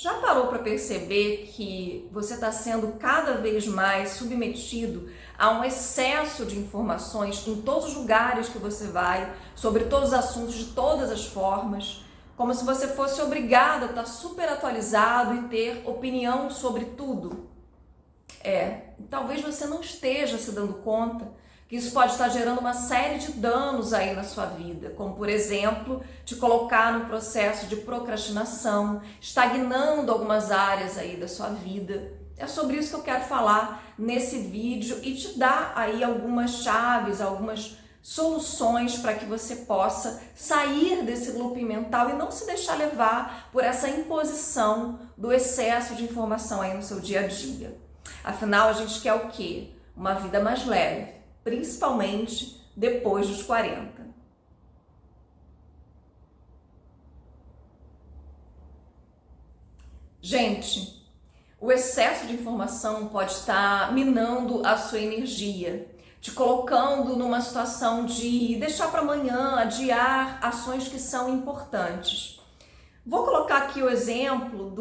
Já parou para perceber que você está sendo cada vez mais submetido a um excesso de informações em todos os lugares que você vai, sobre todos os assuntos, de todas as formas, como se você fosse obrigado a estar super atualizado e ter opinião sobre tudo? Talvez você não esteja se dando conta que isso pode estar gerando uma série de danos aí na sua vida, como por exemplo, te colocar num processo de procrastinação, estagnando algumas áreas aí da sua vida. É sobre isso que eu quero falar nesse vídeo e te dar aí algumas chaves, algumas soluções para que você possa sair desse loop mental e não se deixar levar por essa imposição do excesso de informação aí no seu dia a dia. Afinal, a gente quer o quê? Uma vida mais leve, principalmente depois dos 40. Gente, o excesso de informação pode estar minando a sua energia, te colocando numa situação de deixar para amanhã, adiar ações que são importantes. Vou colocar aqui o exemplo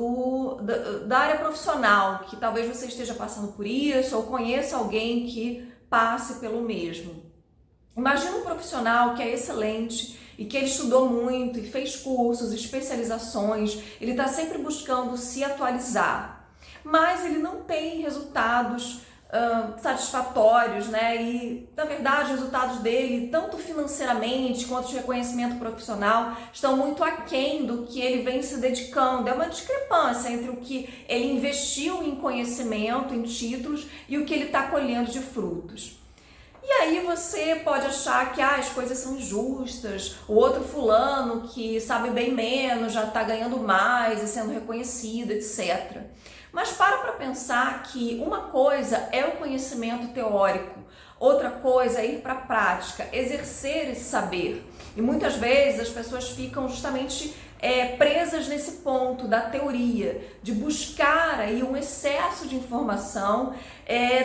da área profissional, que talvez você esteja passando por isso ou conheça alguém que passe pelo mesmo. Imagina um profissional que é excelente e que ele estudou muito e fez cursos, especializações, ele está sempre buscando se atualizar, mas ele não tem resultados satisfatórios, né? E na verdade os resultados dele, tanto financeiramente quanto de reconhecimento profissional, estão muito aquém do que ele vem se dedicando. É uma discrepância entre o que ele investiu em conhecimento, em títulos, e o que ele está colhendo de frutos. E aí você pode achar que as coisas são injustas, o outro fulano que sabe bem menos já está ganhando mais e sendo reconhecido, etc. Mas para pensar que uma coisa é o conhecimento teórico, outra coisa é ir para a prática, exercer esse saber. E muitas vezes as pessoas ficam justamente presas nesse ponto da teoria, de buscar aí um excesso de informação,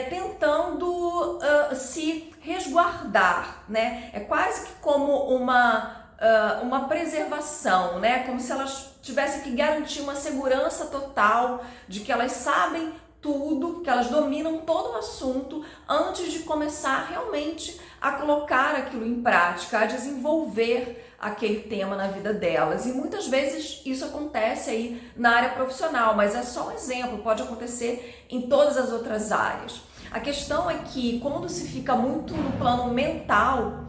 tentando se resguardar, né? É quase que como uma preservação, né? Como se elas tivessem que garantir uma segurança total de que elas sabem tudo, que elas dominam todo o assunto antes de começar realmente a colocar aquilo em prática, a desenvolver aquele tema na vida delas. E muitas vezes isso acontece aí na área profissional, mas é só um exemplo, pode acontecer em todas as outras áreas. A questão é que quando se fica muito no plano mental,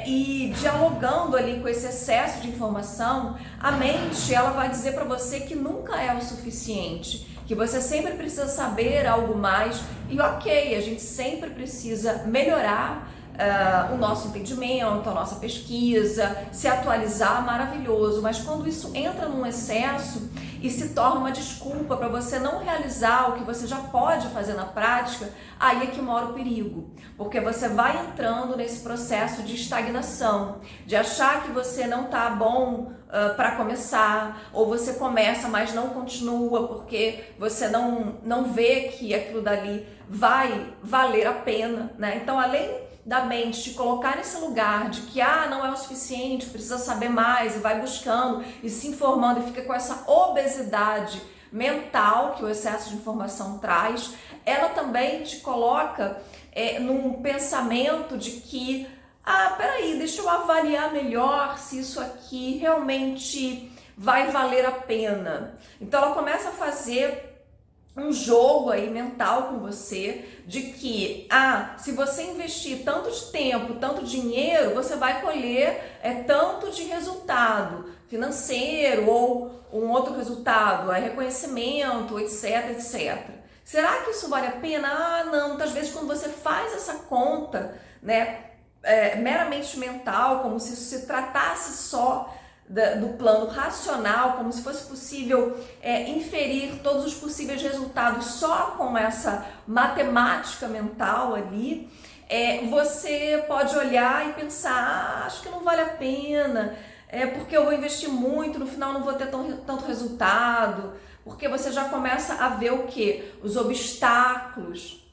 e dialogando ali com esse excesso de informação, a mente ela vai dizer para você que nunca é o suficiente, que você sempre precisa saber algo mais e ok, a gente sempre precisa melhorar o nosso entendimento, a nossa pesquisa, se atualizar, maravilhoso, mas quando isso entra num excesso e se torna uma desculpa para você não realizar o que você já pode fazer na prática, aí é que mora o perigo, porque você vai entrando nesse processo de estagnação, de achar que você não está bom para começar, ou você começa, mas não continua porque você não vê que aquilo dali vai valer a pena, né? Então, além da mente te colocar nesse lugar de que não é o suficiente, precisa saber mais e vai buscando e se informando e fica com essa obesidade mental que o excesso de informação traz, ela também te coloca num pensamento de que peraí, deixa eu avaliar melhor se isso aqui realmente vai valer a pena. Então ela começa a fazer um jogo aí mental com você de que, se você investir tanto de tempo, tanto dinheiro, você vai colher tanto de resultado financeiro ou um outro resultado, reconhecimento, etc, etc. Será que isso vale a pena? Não. Muitas vezes quando você faz essa conta, né, meramente mental, como se isso se tratasse só do plano racional, como se fosse possível inferir todos os possíveis resultados só com essa matemática mental ali, você pode olhar e pensar, acho que não vale a pena, porque eu vou investir muito, no final não vou ter tanto resultado, porque você já começa a ver o quê? Os obstáculos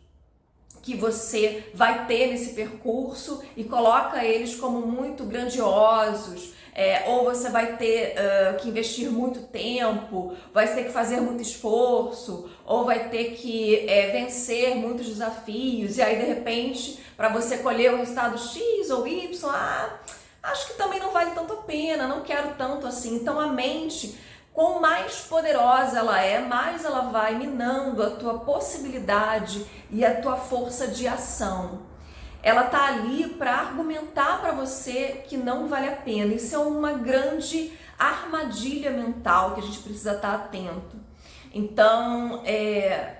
que você vai ter nesse percurso e coloca eles como muito grandiosos, ou você vai ter que investir muito tempo, vai ter que fazer muito esforço, ou vai ter que vencer muitos desafios, e aí de repente, para você colher o resultado X ou Y, acho que também não vale tanto a pena, não quero tanto assim. Então a mente, quanto mais poderosa ela é, mais ela vai minando a tua possibilidade e a tua força de ação. Ela tá ali para argumentar para você que não vale a pena. Isso é uma grande armadilha mental que a gente precisa estar atento. Então,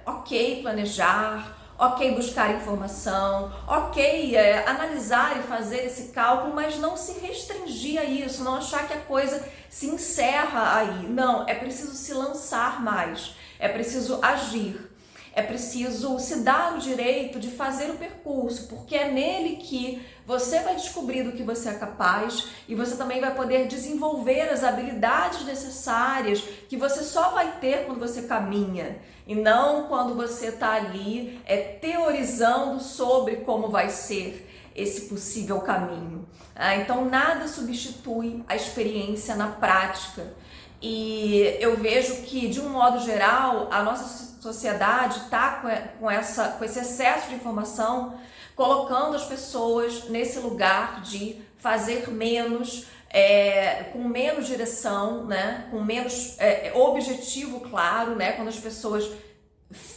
ok planejar, ok buscar informação, ok analisar e fazer esse cálculo, mas não se restringir a isso, não achar que a coisa se encerra aí. Não, é preciso se lançar mais, é preciso agir. É preciso se dar o direito de fazer o percurso, porque é nele que você vai descobrir do que você é capaz e você também vai poder desenvolver as habilidades necessárias que você só vai ter quando você caminha e não quando você está ali teorizando sobre como vai ser esse possível caminho. Então nada substitui a experiência na prática. E eu vejo que, de um modo geral, a nossa sociedade está com esse excesso de informação, colocando as pessoas nesse lugar de fazer menos, com menos direção, né? Com menos objetivo claro, né? Quando as pessoas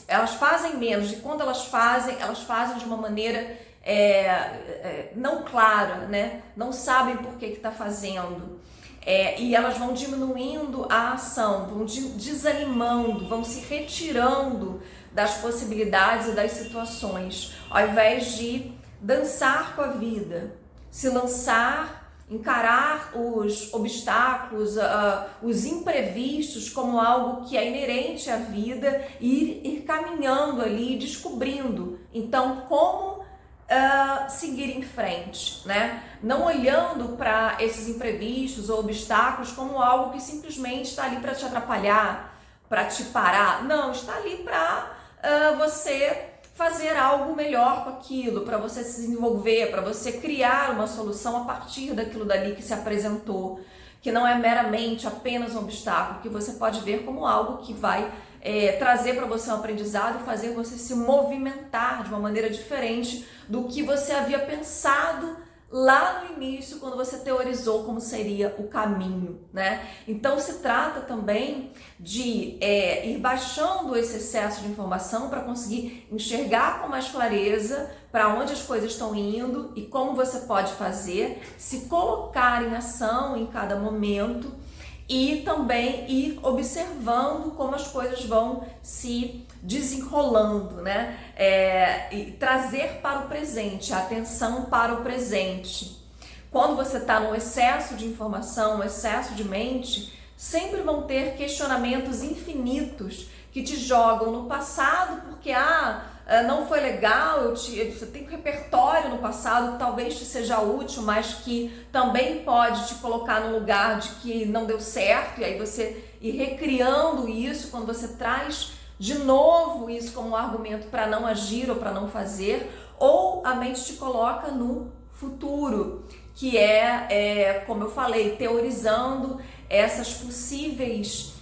elas fazem menos, e quando elas fazem de uma maneira não clara, né? Não sabem por que está fazendo. E elas vão diminuindo a ação, vão desanimando, vão se retirando das possibilidades e das situações, ao invés de dançar com a vida, se lançar, encarar os obstáculos, os imprevistos como algo que é inerente à vida e ir caminhando ali, descobrindo. Então, como seguir em frente, né? Não olhando para esses imprevistos ou obstáculos como algo que simplesmente está ali para te atrapalhar, para te parar. Não, está ali para você fazer algo melhor com aquilo, para você se desenvolver, para você criar uma solução a partir daquilo dali que se apresentou, que não é meramente apenas um obstáculo, que você pode ver como algo que vai trazer para você um aprendizado e fazer você se movimentar de uma maneira diferente do que você havia pensado lá no início, quando você teorizou como seria o caminho, né? Então se trata também de ir baixando esse excesso de informação para conseguir enxergar com mais clareza para onde as coisas estão indo e como você pode fazer, se colocar em ação em cada momento e também ir observando como as coisas vão se desenrolando, né? E trazer para o presente, a atenção para o presente. Quando você está no excesso de informação, no excesso de mente, sempre vão ter questionamentos infinitos que te jogam no passado, porque não foi legal, você tem um repertório no passado que talvez te seja útil, mas que também pode te colocar num lugar de que não deu certo, e aí você ir recriando isso quando você traz de novo isso como um argumento para não agir ou para não fazer, ou a mente te coloca no futuro, que como eu falei, teorizando esses possíveis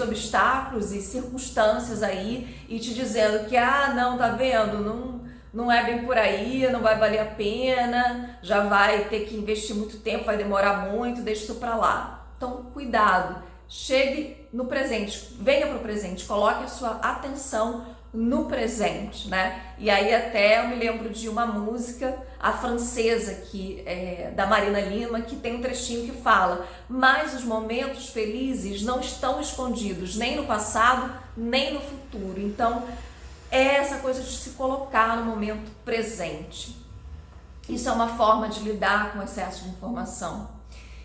obstáculos e circunstâncias aí e te dizendo que, não, tá vendo, não é bem por aí, não vai valer a pena, já vai ter que investir muito tempo, vai demorar muito, deixa isso pra lá. Então, cuidado, chegue no presente, venha pro presente, coloque a sua atenção no presente, né? E aí até eu me lembro de uma música, a francesa, da Marina Lima, que tem um trechinho que fala: mas os momentos felizes não estão escondidos nem no passado, nem no futuro. Então, essa coisa de se colocar no momento presente. Isso é uma forma de lidar com o excesso de informação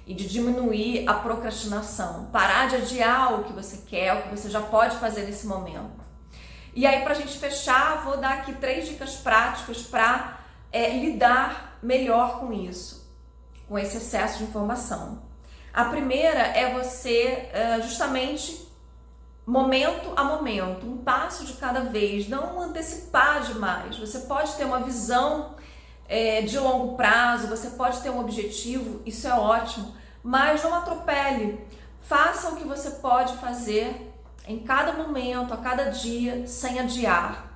e de diminuir a procrastinação, parar de adiar o que você quer, o que você já pode fazer nesse momento. E aí, pra gente fechar, vou dar aqui 3 dicas práticas para lidar melhor com isso, com esse excesso de informação. A primeira é você, justamente, momento a momento, um passo de cada vez, não antecipar demais. Você pode ter uma visão de longo prazo, você pode ter um objetivo, isso é ótimo, mas não atropele. Faça o que você pode fazer em cada momento, a cada dia, sem adiar.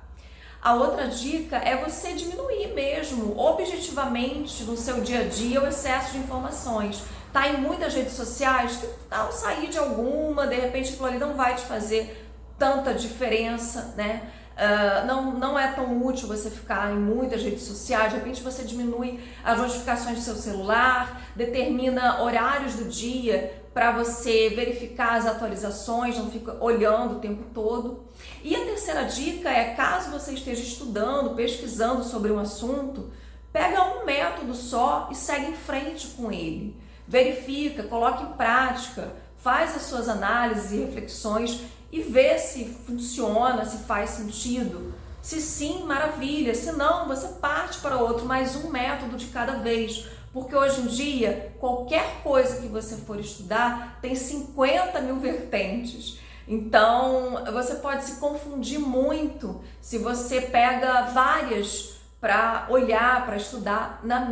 A outra dica é você diminuir mesmo, objetivamente, no seu dia a dia, o excesso de informações. Tá em muitas redes sociais, que tal sair de alguma, de repente aquilo ali não vai te fazer tanta diferença, né? Não é tão útil você ficar em muitas redes sociais. De repente você diminui as notificações do seu celular, determina horários do dia para você verificar as atualizações, não fica olhando o tempo todo. E a terceira dica é, caso você esteja estudando, pesquisando sobre um assunto, pega um método só e segue em frente com ele. Verifica, coloca em prática, faz as suas análises e reflexões e vê se funciona, se faz sentido. Se sim, maravilha. Se não, você parte para outro, mais um método de cada vez. Porque hoje em dia, qualquer coisa que você for estudar tem 50 mil vertentes. Então, você pode se confundir muito se você pega várias para olhar, para estudar no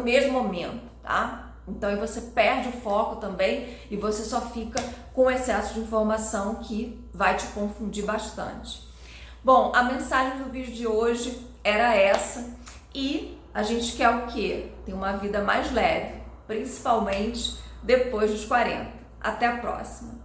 mesmo momento, tá? Então aí você perde o foco também e você só fica com excesso de informação que vai te confundir bastante. Bom, a mensagem do vídeo de hoje era essa e a gente quer o quê? Ter uma vida mais leve, principalmente depois dos 40. Até a próxima!